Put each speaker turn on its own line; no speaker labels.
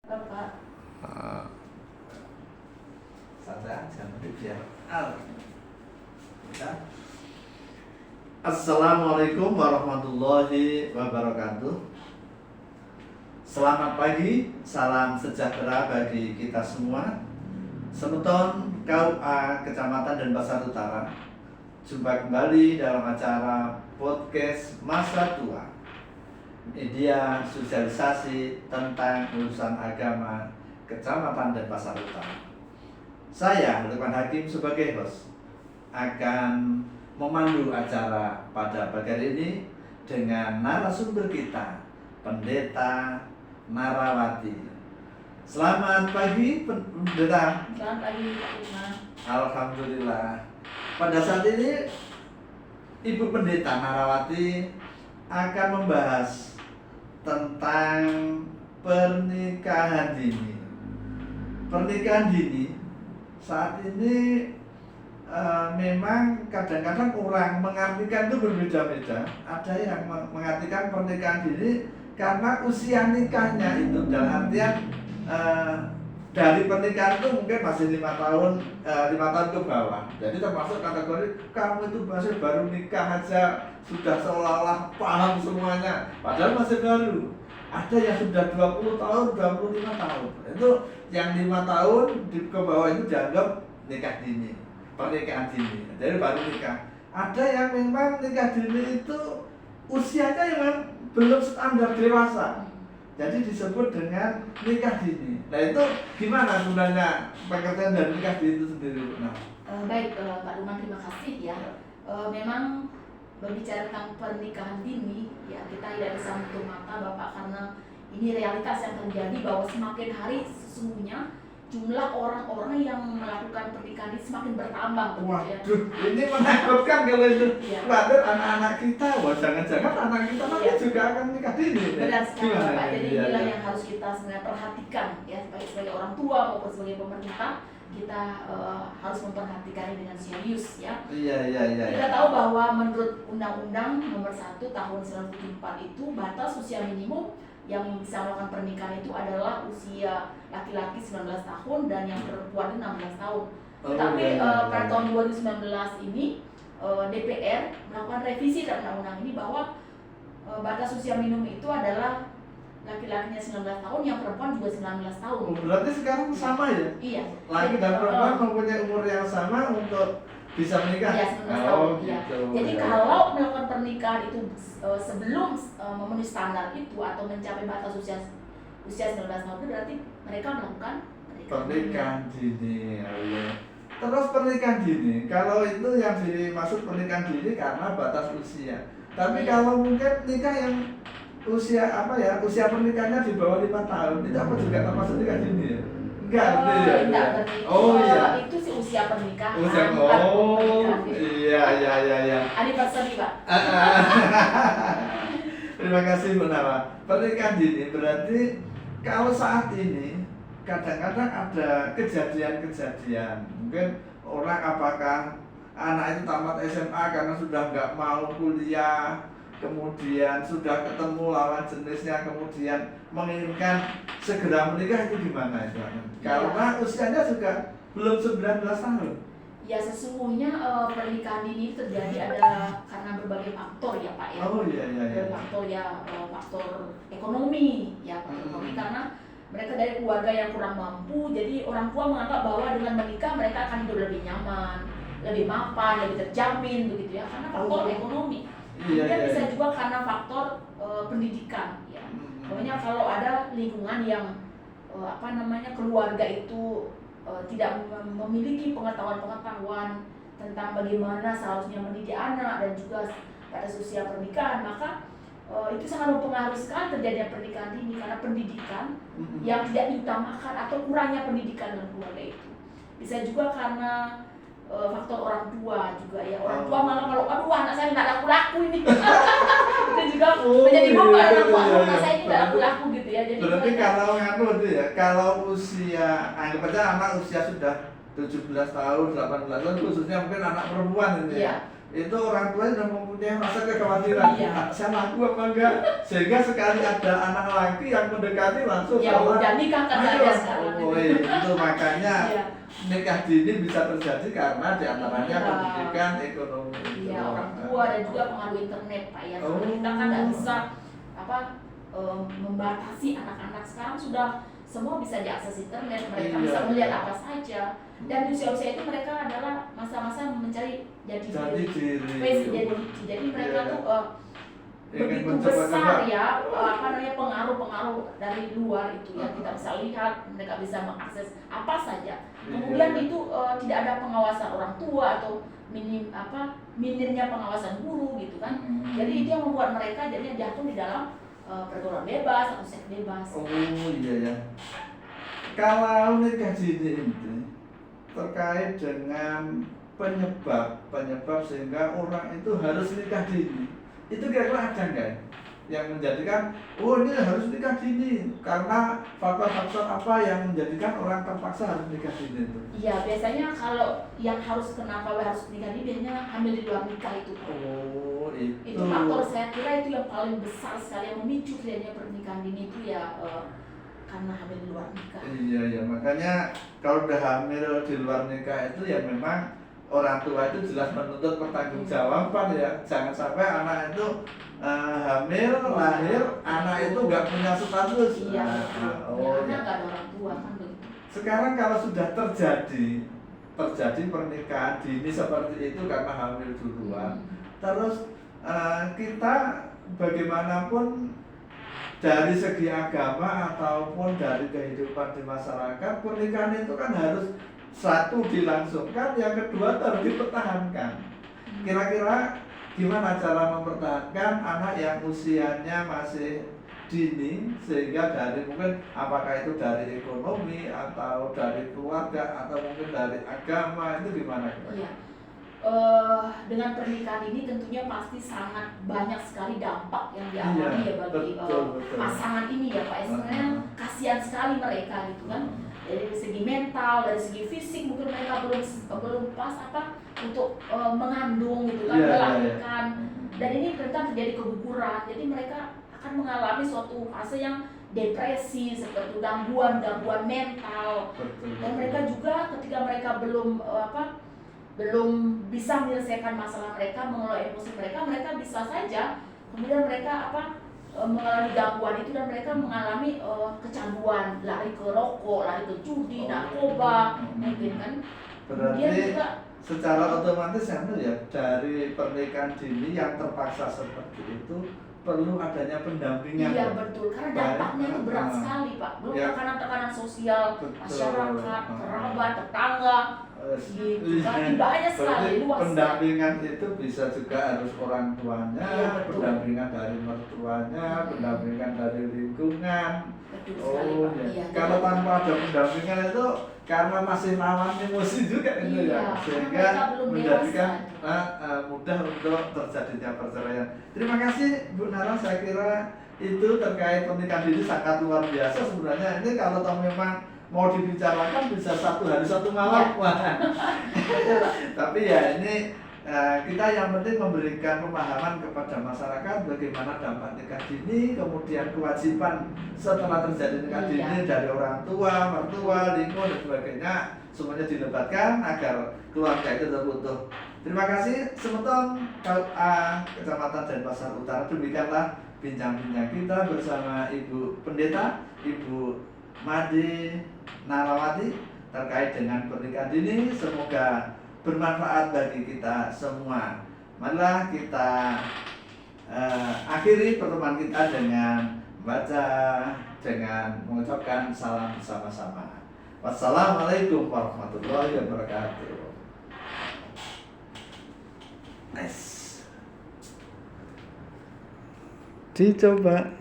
Bapak.
Santai aja, ya. Assalamualaikum warahmatullahi wabarakatuh. Selamat pagi, salam sejahtera bagi kita semua. Semeton KUA Kecamatan Denpasar Utara. Jumpa kembali dalam acara podcast Masa Tua, media sosialisasi tentang urusan agama Kecamatan Denpasar Utara. Saya, Lukman Hakim sebagai host, akan memandu acara pada pagi hari ini dengan narasumber kita, Pendeta Narawati. Selamat pagi, Pendeta.
Selamat pagi, Pak Uma.
Alhamdulillah. Pada saat ini, Ibu Pendeta Narawati akan membahas tentang pernikahan dini. Pernikahan dini saat ini memang kadang-kadang orang mengartikan itu berbeda-beda. Ada yang mengartikan pernikahan dini karena usia nikahnya itu dalam artian dari pernikahan itu mungkin masih 5 tahun ke bawah. Jadi termasuk kategori kamu itu masih baru nikah aja sudah seolah-olah paham semuanya, padahal masih baru. Ada yang sudah 20 tahun, 25 tahun. Itu yang 5 tahun ke bawah itu dianggap nikah dini, pernikahan dini. Jadi baru nikah. Ada yang memang nikah dini itu usianya yang belum standar dewasa. Jadi disebut dengan nikah dini. Nah itu gimana sebenarnya pengertian dari nikah dini itu sendiri?
Baik, Pak Luman, terima kasih ya. Memang berbicara tentang pernikahan dini, ya kita tidak bisa menutup mata Bapak, karena ini realitas yang terjadi bahwa semakin hari sesungguhnya jumlah orang-orang yang melakukan pernikahan ini semakin bertambah.
Waduh, ini menakutkan kalau itu.
Ya.
Waduh, anak-anak kita, wah jangan-jangan anak kita nanti juga akan nikah dini.
Benar sekali Bapak. Jadi
ya,
inilah yang harus kita sebenarnya perhatikan ya, sebagai orang tua maupun sebagai pemerintah, kita harus memperhatikannya dengan serius ya.
Iya.
Kita tahu bahwa menurut Undang-Undang Nomor 1 Tahun 1994 itu batas usia minimum yang bisa melakukan pernikahan itu adalah usia laki-laki 19 tahun dan yang perempuan 16 tahun. Tetapi pada tahun 2019 ini DPR melakukan revisi terhadap undang-undang ini bahwa batas usia minimum itu adalah laki-lakinya 19 tahun, yang perempuan juga 19 tahun.
Berarti sekarang sama ya?
Iya.
Laki dan perempuan mempunyai umur yang sama untuk bisa menikah?
Iya, 19 tahun.
Gitu.
Jadi kalau melakukan pernikahan itu sebelum memenuhi standar itu atau mencapai batas usia 19 tahun itu berarti mereka melakukan
pernikahan dini. Terus pernikahan dini, kalau itu yang dimaksud pernikahan dini karena batas usia. Tapi kalau mungkin nikah yang usia pernikahannya di bawah 5 tahun itu apa juga termasuk nikah dini ya? Enggak,
itu sih usia pernikahan.
Iya.
Anniversary, Pak.
Terima kasih Bu Nawa. Pernikahan dini berarti kalau saat ini kadang-kadang ada kejadian-kejadian. Mungkin orang apakah anak itu tamat SMA karena sudah nggak mau kuliah, kemudian sudah ketemu lawan jenisnya, kemudian menginginkan segera menikah, itu gimana itu? Karena usianya juga belum 19 tahun.
Ya sesungguhnya pernikahan dini terjadi ada karena berbagai faktor ya Pak ya.
Iya.
Faktor faktor ekonomi ya, ekonomi karena mereka dari keluarga yang kurang mampu, jadi orang tua menganggap bahwa dengan menikah mereka akan hidup lebih nyaman, lebih mapan, lebih terjamin begitu ya, karena faktor ekonomi. Kemudian bisa juga karena faktor pendidikan ya. Pokoknya kalau ada lingkungan yang keluarga itu tidak memiliki pengetahuan tentang bagaimana seharusnya mendidik anak dan juga pada usia pernikahan, maka itu sangat mempengaruhi sekali terjadinya pernikahan dini karena pendidikan yang tidak diutamakan atau kurangnya pendidikan dalam keluarga itu. Bisa juga karena faktor orang tua juga ya, orang tua malah kalau aduh anak saya nggak laku-laku ini itu juga menjadi beban anak saya ini nggak laku-laku gitu ya. Jadi
berarti kalau usia anggap aja anak usia sudah 17 tahun, 18 tahun, khususnya mungkin anak perempuan ini ya. itu orang tua sudah mempunyai rasa kekhawatiran.
Iya.
Saya laku apa enggak? Sehingga sekali ada anak laki yang mendekati langsung
Ya udah nikah kan ada sekarang.
itu makanya
Iya.
nikah dini bisa terjadi karena diantaranya
Iya.
pendidikan, ekonomi.
Iya, orang tua dan juga pengaruh internet Pak ya. Karena kita kan nggak bisa membatasi anak-anak sekarang sudah semua bisa diakses internet, mereka
Iya.
bisa melihat apa saja. Dan di usia-usia itu mereka adalah masa-masa mencari jati diri, face identity. Jadi mereka
Iya.
tuh
Ingin
begitu
mencoba-coba.
besar ya pengaruh-pengaruh dari luar itu ya, kita bisa lihat, mereka bisa mengakses apa saja. Kemudian
Iya.
itu tidak ada pengawasan orang tua atau minimnya pengawasan guru gitu kan. Jadi itu yang membuat mereka jadinya jatuh di dalam pergaulan bebas atau seks bebas.
Oh iya ya. Kalau nikah dini itu terkait dengan penyebab sehingga orang itu harus nikah dini, itu kira-kira ada nggak yang menjadikan ini harus nikah dini karena faktor-faktor apa yang menjadikan orang terpaksa harus nikah dini itu?
Iya, biasanya kalau yang kenapa harus nikah dini biasanya hamil di luar nikah itu.
Oh
Itu faktor, saya kira itu yang paling besar sekali yang memicu terjadinya pernikahan dini itu ya karena hamil di luar nikah.
Iya ya, makanya kalau udah hamil di luar nikah itu ya memang orang tua itu jelas menuntut pertanggungjawaban ya. Jangan sampai anak itu hamil, lahir, anak itu nggak punya status.
Iya,
oh
karena
ya.
nggak ada orang tua kan begitu.
Sekarang kalau sudah terjadi pernikahan dini seperti itu karena hamil duluan, terus kita bagaimanapun dari segi agama ataupun dari kehidupan di masyarakat, pernikahan itu kan harus satu dilangsungkan, yang kedua harus dipertahankan. Kira-kira gimana cara mempertahankan anak yang usianya masih dini sehingga dari mungkin apakah itu dari ekonomi atau dari keluarga atau mungkin dari agama, itu gimana?
Iya. Dengan pernikahan ini tentunya pasti sangat banyak sekali dampak yang dialami ya bagi
betul.
pasangan ini ya Pak. Sebenarnya kasihan sekali mereka gitu kan. Dari segi mental, dari segi fisik mungkin mereka belum pas untuk mengandung gitu kan, melahirkan. Dan ini ternyata terjadi keguguran. Jadi mereka akan mengalami suatu fase yang depresi, seperti gangguan mental. Dan mereka juga ketika mereka belum bisa menyelesaikan masalah mereka, mengelola emosi mereka bisa saja kemudian mereka mengalami gangguan itu dan mereka mengalami kecanduan, lari ke rokok, lari ke judi, narkoba, mungkin kan. Kemudian
Berarti
juga
secara otomatis ya dari pernikahan dini yang terpaksa seperti itu perlu adanya pendampingan.
Iya betul, karena dampaknya itu berat sekali Pak. Belum tekanan-tekanan sosial, masyarakat, kerabat, tetangga, gitu kan. Banyak sekali, luas.
Pendampingan itu bisa juga harus orang tuanya,
iya,
pendampingan dari mertuanya, pendampingan dari lingkungan.
Betul sekali Pak. Iya,
kalau tanpa ada pendampingan itu karena masih rawan emosi juga itu ya, sehingga menjadikan mudah untuk terjadinya perceraian. Terima kasih Bu Nara, saya kira itu terkait pernikahan dini sangat luar biasa sebenarnya. Ini kalau memang mau dibicarakan bisa satu hari satu malam. Tapi ya ini kita yang penting memberikan pemahaman kepada masyarakat bagaimana dampak nikah dini, kemudian kewajiban setelah terjadi nikah dini dari orang tua, mertua, lingkungan dan sebagainya, semuanya dilebatkan agar keluarga itu teruntuh. Terima kasih Semeton Kecamatan Denpasar Utara. Demikianlah bincang-bincang kita bersama Ibu Pendeta, Ibu Made Narawati terkait dengan pernikahan dini. Semoga bermanfaat bagi kita semua. Marilah kita akhiri pertemuan kita dengan membaca, dengan mengucapkan salam bersama-sama. Wassalamualaikum warahmatullahi wabarakatuh. Nice. Dicoba.